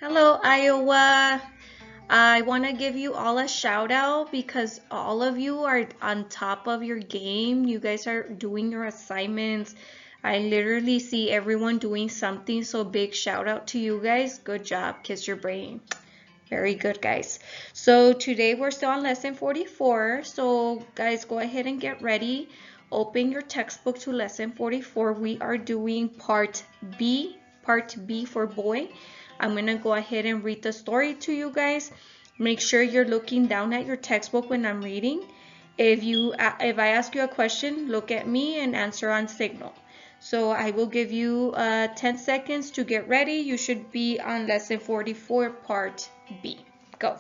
Hello, Iowa. I want to give you all a shout out because all of you are on top of your game. You guys are doing your assignments. I literally see everyone doing something, so big shout out to you guys. Good job. Kiss your brain. Very good, guys. So today we're still on lesson 44. So guys, go ahead and get ready. Open your textbook to lesson 44. We are doing part B for boy. I'm going to go ahead and read the story to you guys. Make sure you're looking down at your textbook when I'm reading. If I ask you a question, look at me and answer on signal. So I will give you 10 seconds to get ready. You should be on lesson 44, part B. Go.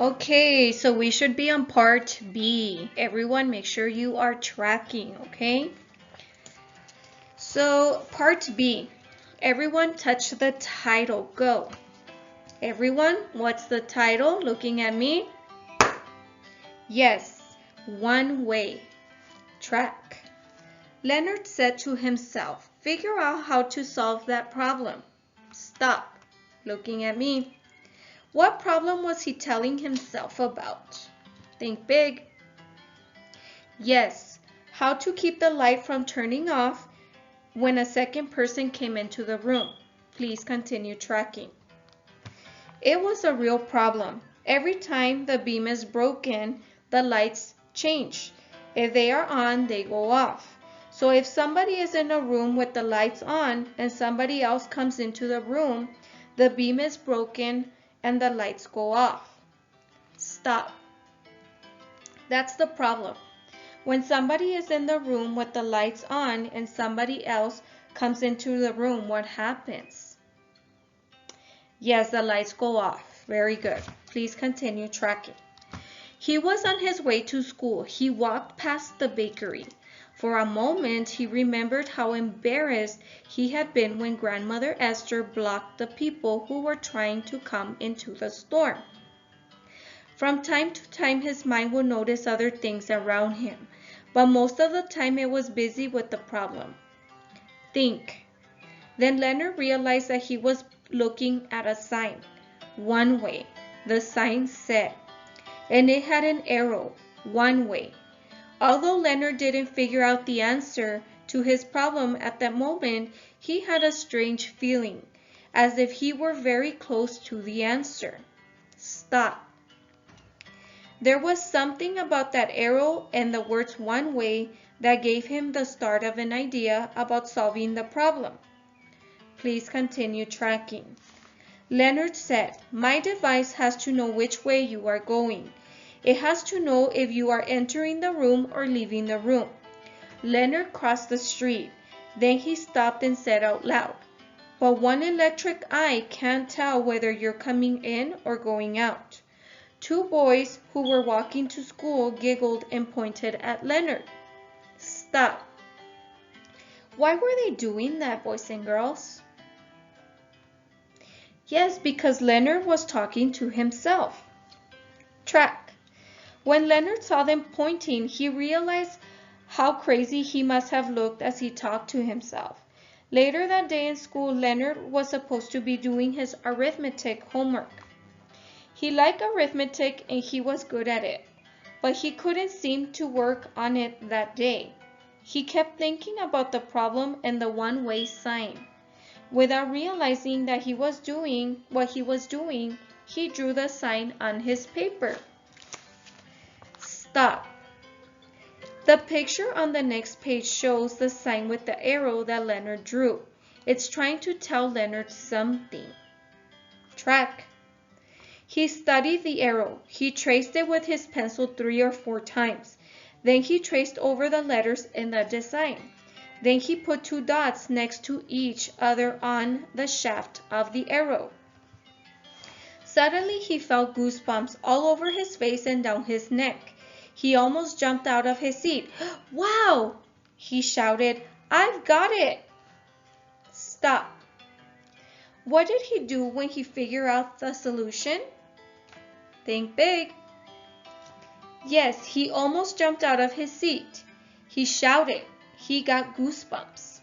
Okay, so we should be on part B. Everyone, make sure you are tracking, okay? So, part B. Everyone touch the title. Go. Everyone, what's the title? Looking at me? Yes, one way. Track. Leonard said to himself, figure out how to solve that problem. Stop. Looking at me. What problem was he telling himself about? Think big. Yes, how to keep the light from turning off when a second person came into the room. Please continue tracking. It was a real problem. Every time the beam is broken, the lights change. If they are on, they go off. So if somebody is in a room with the lights on and somebody else comes into the room, the beam is broken and the lights go off. Stop. That's the problem. When somebody is in the room with the lights on and somebody else comes into the room, what happens? Yes, the lights go off. Very good. Please continue tracking. He was on his way to school. He walked past the bakery. For a moment, he remembered how embarrassed he had been when Grandmother Esther blocked the people who were trying to come into the store. From time to time, his mind would notice other things around him, but most of the time it was busy with the problem. Think. Then Leonard realized that he was looking at a sign. One way, the sign said, and it had an arrow, one way. Although Leonard didn't figure out the answer to his problem at that moment, he had a strange feeling, as if he were very close to the answer. Stop. There was something about that arrow and the words one way that gave him the start of an idea about solving the problem. Please continue tracking. Leonard said, my device has to know which way you are going. It has to know if you are entering the room or leaving the room. Leonard crossed the street. Then he stopped and said out loud, but one electric eye can't tell whether you're coming in or going out. Two boys who were walking to school giggled and pointed at Leonard. Stop. Why were they doing that, boys and girls? Yes, because Leonard was talking to himself. Track. When Leonard saw them pointing, he realized how crazy he must have looked as he talked to himself. Later that day in school, Leonard was supposed to be doing his arithmetic homework. He liked arithmetic and he was good at it, but he couldn't seem to work on it that day. He kept thinking about the problem and the one-way sign. Without realizing that he was doing what he was doing, he drew the sign on his paper. Stop. The picture on the next page shows the sign with the arrow that Leonard drew. It's trying to tell Leonard something. Track. He studied the arrow. He traced it with his pencil 3 or 4 times. Then he traced over the letters in the design. Then he put 2 dots next to each other on the shaft of the arrow. Suddenly he felt goosebumps all over his face and down his neck. He almost jumped out of his seat. Wow! He shouted, I've got it! Stop. What did he do when he figured out the solution? Think big. Yes, he almost jumped out of his seat. He shouted. He got goosebumps.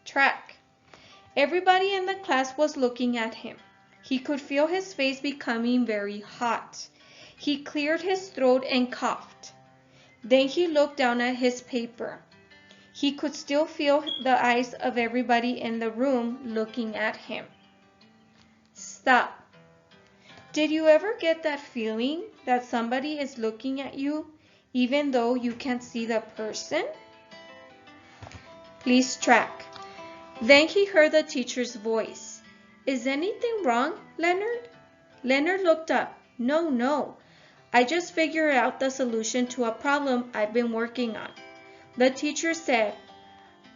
Track. Everybody in the class was looking at him. He could feel his face becoming very hot. He cleared his throat and coughed. Then he looked down at his paper. He could still feel the eyes of everybody in the room looking at him. Stop. Did you ever get that feeling that somebody is looking at you even though you can't see the person? Please track. Then he heard the teacher's voice. Is anything wrong, Leonard? Leonard looked up. No. I just figured out the solution to a problem I've been working on. The teacher said,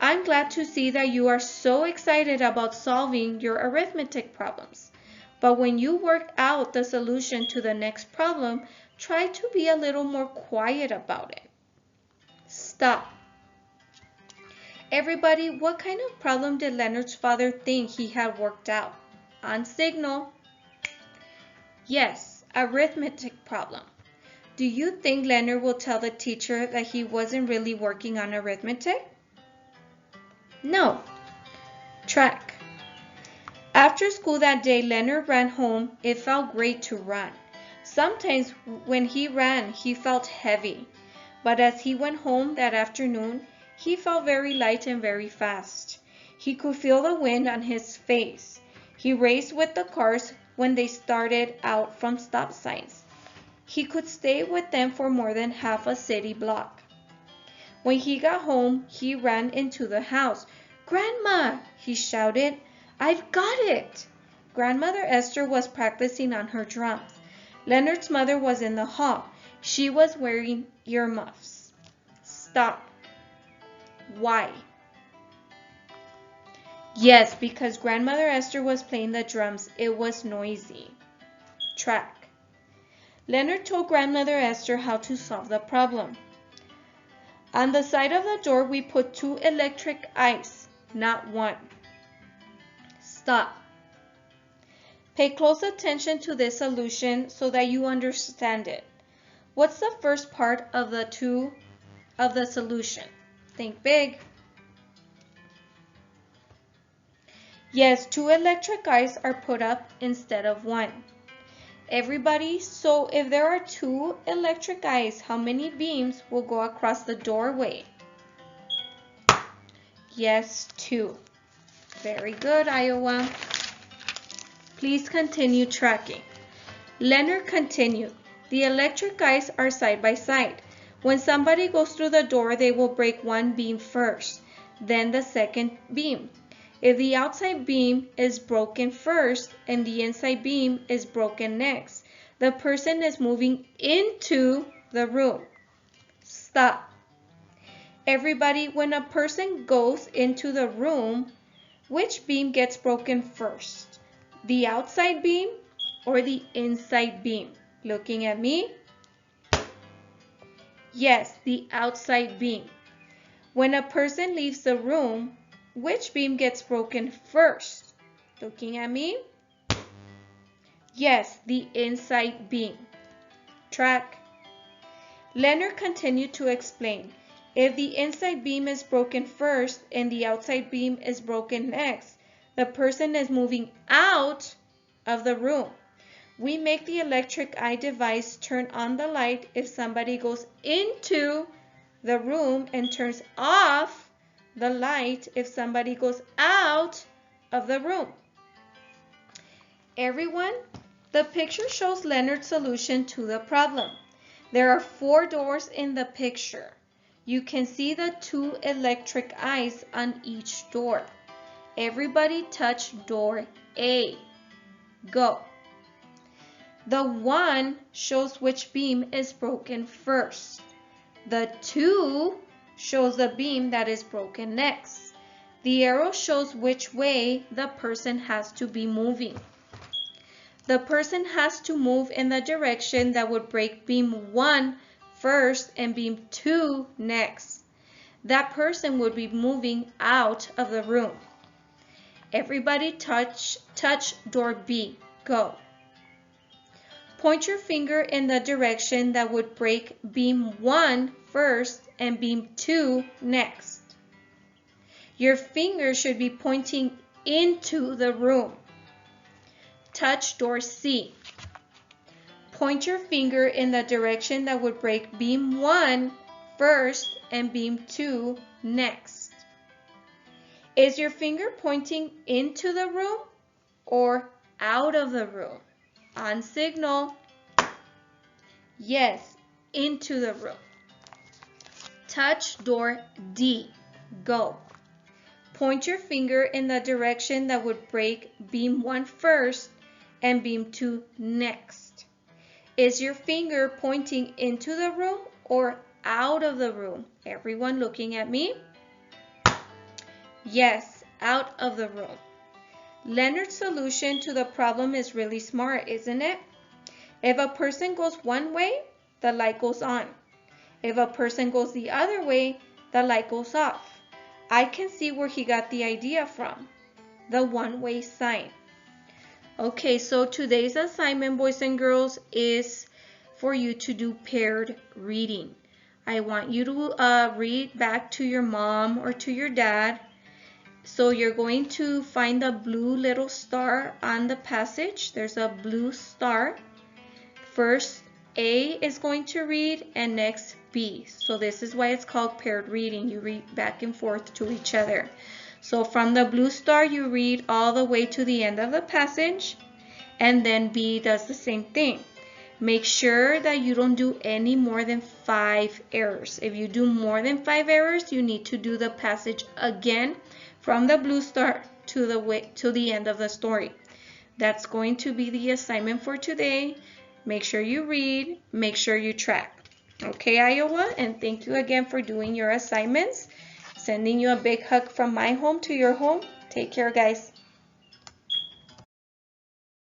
I'm glad to see that you are so excited about solving your arithmetic problems. But when you work out the solution to the next problem, try to be a little more quiet about it. Stop. Everybody, what kind of problem did Leonard's father think he had worked out? On signal. Yes, arithmetic problem. Do you think Leonard will tell the teacher that he wasn't really working on arithmetic? No. Track. After school that day, Leonard ran home. It felt great to run. Sometimes when he ran, he felt heavy. But as he went home that afternoon, he felt very light and very fast. He could feel the wind on his face. He raced with the cars when they started out from stop signs. He could stay with them for more than half a city block. When he got home, he ran into the house. Grandma, he shouted, I've got it! Grandmother Esther was practicing on her drums. Leonard's mother was in the hall. She was wearing earmuffs. Stop. Why? Yes, because Grandmother Esther was playing the drums. It was noisy. Track. Leonard told Grandmother Esther how to solve the problem. On the side of the door, we put 2 electric eyes, not 1. Stop. Pay close attention to this solution so that you understand it. What's the first part of the solution? Think big. Yes, 2 electric eyes are put up instead of 1. Everybody, so if there are 2 electric eyes, how many beams will go across the doorway? Yes, 2. Very good, Iowa. Please continue tracking. Leonard continued. The electric eyes are side by side. When somebody goes through the door, they will break 1 beam first, then the second beam. If the outside beam is broken first and the inside beam is broken next, the person is moving into the room. Stop. Everybody, when a person goes into the room, which beam gets broken first? The outside beam or the inside beam? Looking at me? Yes, the outside beam. When a person leaves the room, which beam gets broken first? Looking at me? Yes, the inside beam. Track. Leonard continued to explain. If the inside beam is broken first and the outside beam is broken next, the person is moving out of the room. We make the electric eye device turn on the light if somebody goes into the room and turns off the light if somebody goes out of the room. Everyone, the picture shows Leonard's solution to the problem. There are 4 doors in the picture. You can see the 2 electric eyes on each door. Everybody touch door A. Go. The 1 shows which beam is broken first. The 2 shows the beam that is broken next. The arrow shows which way the person has to be moving. The person has to move in the direction that would break beam 1 first and beam 2 next. That person would be moving out of the room. Everybody touch door B. Go. Point your finger in the direction that would break beam 1 first and beam 2 next. Your finger should be pointing into the room. Touch door C. Point your finger in the direction that would break beam 1 first and beam 2 next. Is your finger pointing into the room or out of the room? On signal. Yes, into the room. Touch door D. Go. Point your finger in the direction that would break beam 1 first and beam 2 next. Is your finger pointing into the room or out of the room? Everyone looking at me? Yes, out of the room. Leonard's solution to the problem is really smart, isn't it? If a person goes one way, the light goes on. If a person goes the other way, the light goes off. I can see where he got the idea from. The one-way sign. Okay, so today's assignment, boys and girls, is for you to do paired reading. I want you to read back to your mom or to your dad. So you're going to find the blue little star on the passage. There's a blue star. First A is going to read and next B. So this is why it's called paired reading. You read back and forth to each other. So from the blue star, you read all the way to the end of the passage, and then B does the same thing. Make sure that you don't do any more than 5 errors. If you do more than 5 errors, you need to do the passage again from the blue star to the end of the story. That's going to be the assignment for today. Make sure you read, make sure you track. Okay, Iowa, and thank you again for doing your assignments. Sending you a big hug from my home to your home. Take care, guys.